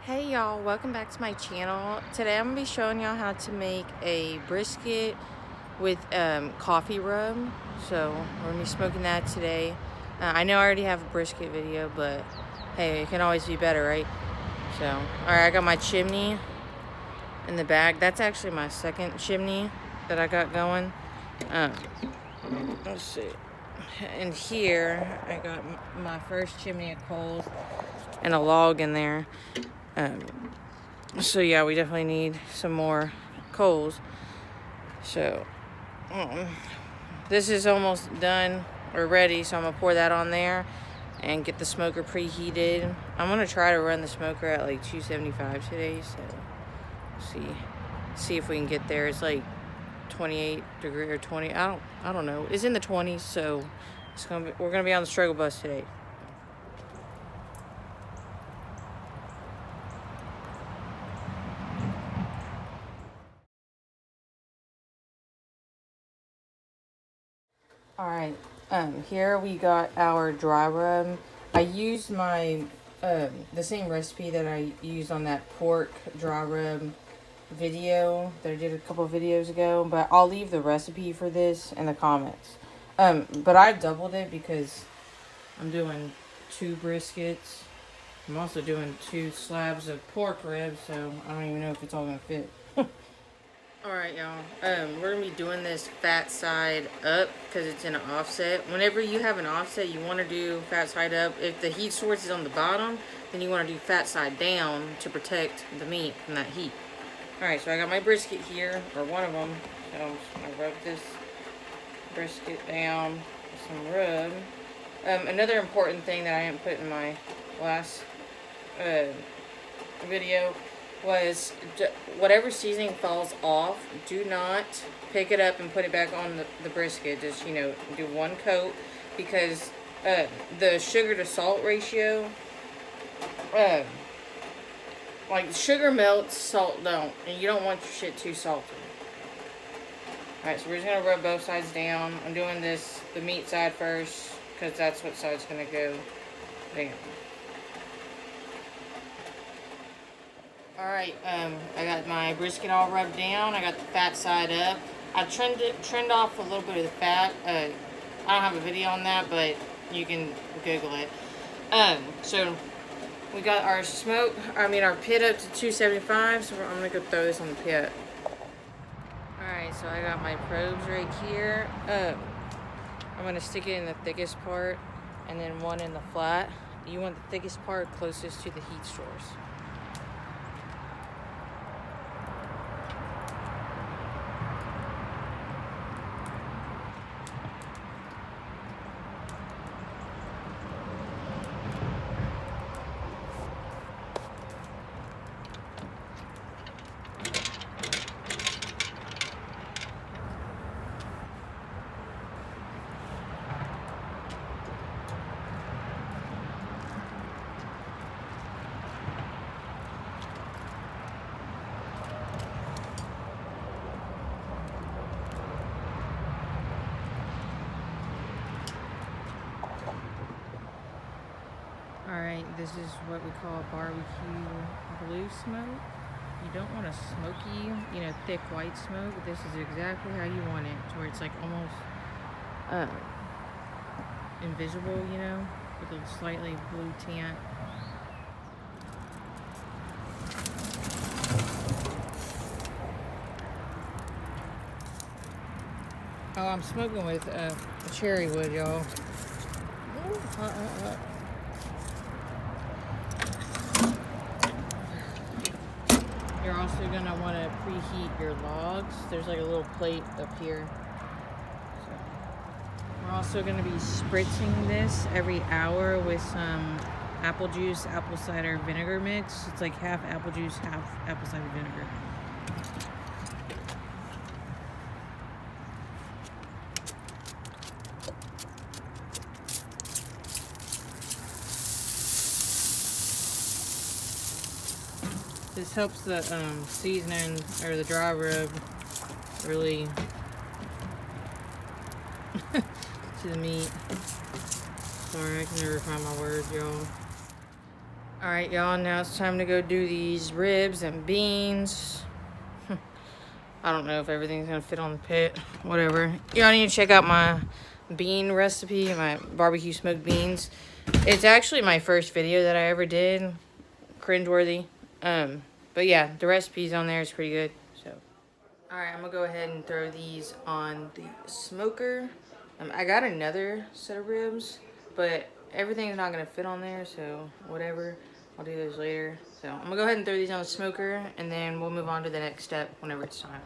Hey y'all, welcome back to my channel. Today I'm going to be showing y'all how to make a brisket with coffee rub. So we're going to be smoking that today. I know I already have a brisket video, but hey, it can always be better, right? So, alright, I got my chimney in the bag. That's actually my second chimney that I got going. Let's see. And here, I got my first chimney of coals and a log in there. So yeah, we definitely need some more coals. So this is almost done or ready, so I'm gonna pour that on there and get the smoker preheated. I'm gonna try to run the smoker at like 275 today, so see if we can get there. It's like 28 degree or 20. I don't know. It's in the 20s, so we're gonna be on the struggle bus today. Alright, here we got our dry rub. I used my, the same recipe that I used on that pork dry rub video that I did a couple of videos ago, but I'll leave the recipe for this in the comments. But I doubled it because I'm doing 2 briskets. I'm also doing 2 slabs of pork ribs, so I don't even know if it's all gonna fit. Alright, y'all. We're going to be doing this fat side up because it's in an offset. Whenever you have an offset, you want to do fat side up. If the heat source is on the bottom, then you want to do fat side down to protect the meat from that heat. Alright, so I got my brisket here, or one of them. So I'm just going to rub this brisket down with some rub. Another important thing that I didn't put in my last video was whatever seasoning falls off, do not pick it up and put it back on the brisket. Just, you know, do one coat, because the sugar to salt ratio, like sugar melts, salt don't, and you don't want your shit too salty. Alright, so we're just gonna rub both sides down. I'm doing the meat side first, because that's what side's gonna go down. Alright, I got my brisket all rubbed down. I got the fat side up. I trimmed off a little bit of the fat. I don't have a video on that, but you can Google it. So we got our our pit up to 275, so I'm gonna go throw this on the pit. Alright, so I got my probes right here. I'm gonna stick it in the thickest part and then one in the flat. You want the thickest part closest to the heat source. Alright, this is what we call barbecue blue smoke. You don't want a smoky, thick white smoke. This is exactly how you want it, to where it's like almost invisible, with a slightly blue tint. Oh, I'm smoking with cherry wood, y'all. You're also going to want to preheat your logs. There's like a little plate up here. So we're also going to be spritzing this every hour with some apple juice, apple cider vinegar mix. It's like half apple juice, half apple cider vinegar. This helps the seasoning or the dry rub really to the meat. Sorry, I can never find my words, y'all. Alright, y'all, now it's time to go do these ribs and beans. I don't know if everything's gonna fit on the pit. Whatever. Y'all need to check out my bean recipe, my barbecue smoked beans. It's actually my first video that I ever did. Cringeworthy. But yeah, the recipe's on there. It's pretty good. So, alright, I'm gonna go ahead and throw these on the smoker. I got another set of ribs, but everything's not gonna fit on there, so whatever. I'll do those later. So I'm gonna go ahead and throw these on the smoker, and then we'll move on to the next step whenever it's time.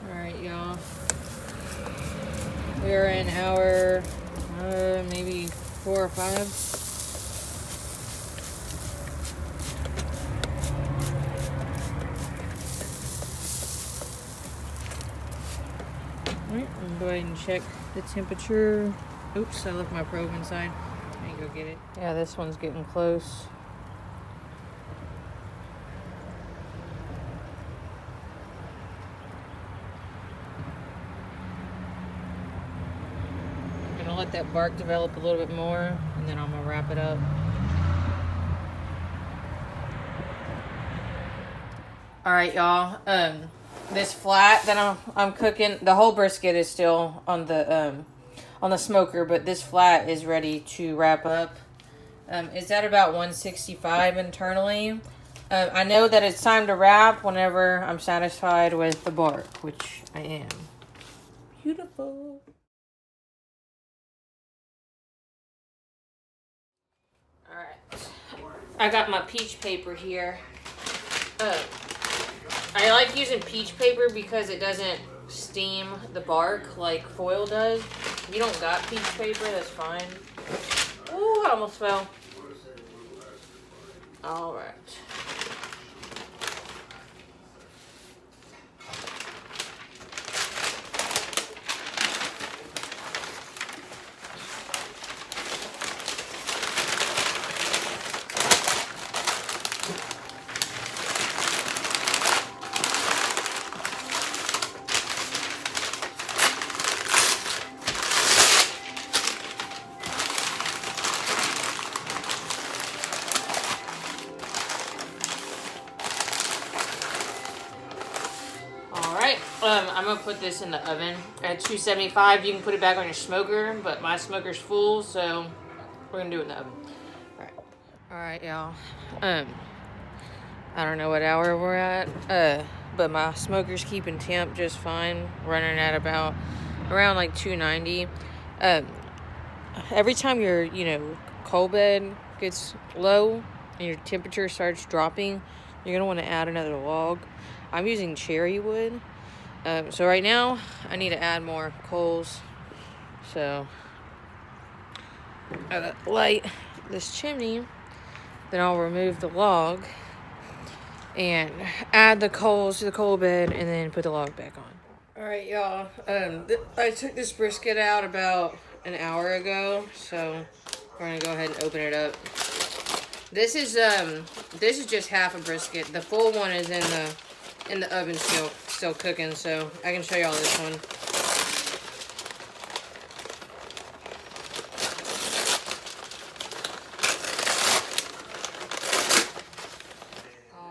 Alright, y'all. We are in hour, maybe 4 or 5. Alright, I'm gonna go ahead and check the temperature. Oops, I left my probe inside. I need to go get it. Yeah, this one's getting close. I'm gonna let that bark develop a little bit more, and then I'm gonna wrap it up. Alright, y'all. This flat that I'm cooking, the whole brisket is still on the smoker, but this flat is ready to wrap up. It's at about 165 internally. I know that it's time to wrap whenever I'm satisfied with the bark, which I am. Beautiful. Alright. I got my peach paper here. I like using peach paper because it doesn't steam the bark like foil does. If you don't got peach paper, that's fine. Ooh, I almost fell. Alright. I'm gonna put this in the oven at 275. You can put it back on your smoker, but my smoker's full, so we're gonna do it in the oven. Alright, y'all. I don't know what hour we're at, but my smoker's keeping temp just fine, running at about around like 290. Every time your, coal bed gets low and your temperature starts dropping, you're gonna want to add another log. I'm using cherry wood. So right now, I need to add more coals. So, I gotta light this chimney. Then I'll remove the log and add the coals to the coal bed and then put the log back on. Alright, y'all. I took this brisket out about an hour ago. So, we're gonna go ahead and open it up. This is just half a brisket. The full one is in the oven still cooking, so I can show y'all this one.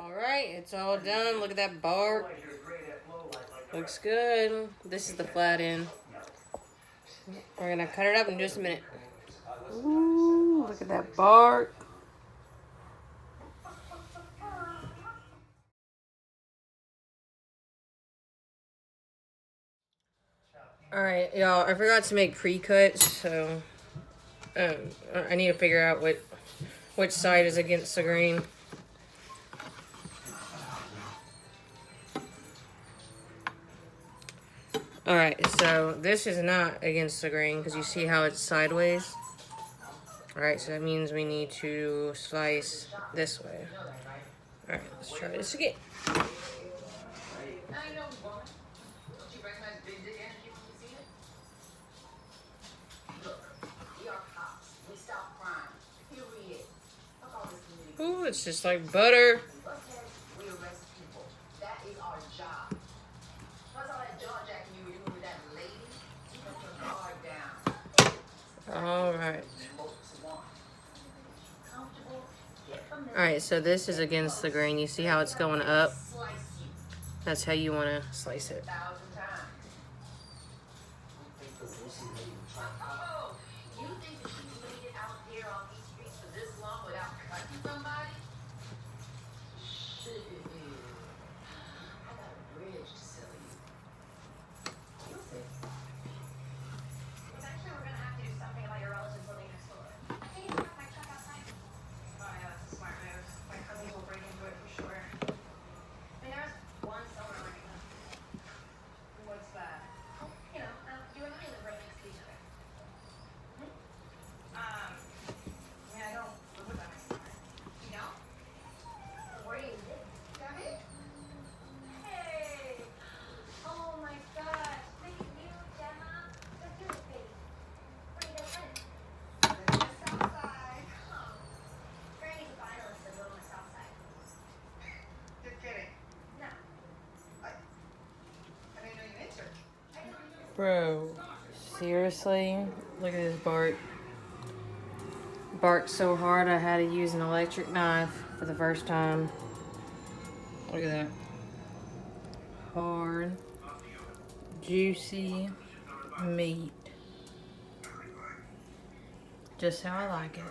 Alright, it's all done. Look at that bark. Looks good. This is the flat end. We're gonna cut it up in just a minute. Ooh, look at that bark. Alright, y'all, I forgot to make pre-cuts, so I need to figure out which side is against the grain. Alright, so this is not against the grain because you see how it's sideways. Alright, so that means we need to slice this way. Alright, let's try this again. It's just like butter. We arrest people. That is our job. What's all that jaw jacking you were doing with that lady? Put your guard down. All right. Folks want. Comfortable. Get from All right, so this is against the grain. You see how it's going up? slice you That's how you want to slice it. 1,000 times. Oh, you think that you made it out here on these streets for this long without cutting somebody? Shit. I got a bridge to sell you. You'll see. Eventually, we're gonna have to do something about your relatives living next door. I think you park my truck outside. Oh yeah, that's a smart move. My cousins will break into it for sure. I mean, there's one silver lining though. What's that? You know, you and I live right next to each other. I mean, I don't live with them anymore. You know? Where do you live? Down here? Hey! Oh my gosh! Look at you, Gemma. Look at your face. Where do you guys live? Living on the south side. Oh. Granny's a finalist in Little Miss Southside. You're kidding. No. I didn't know you entered. Bro, seriously? Look at this bark. Barked so hard I had to use an electric knife for the first time. Look at that. Hard, juicy meat. Just how I like it.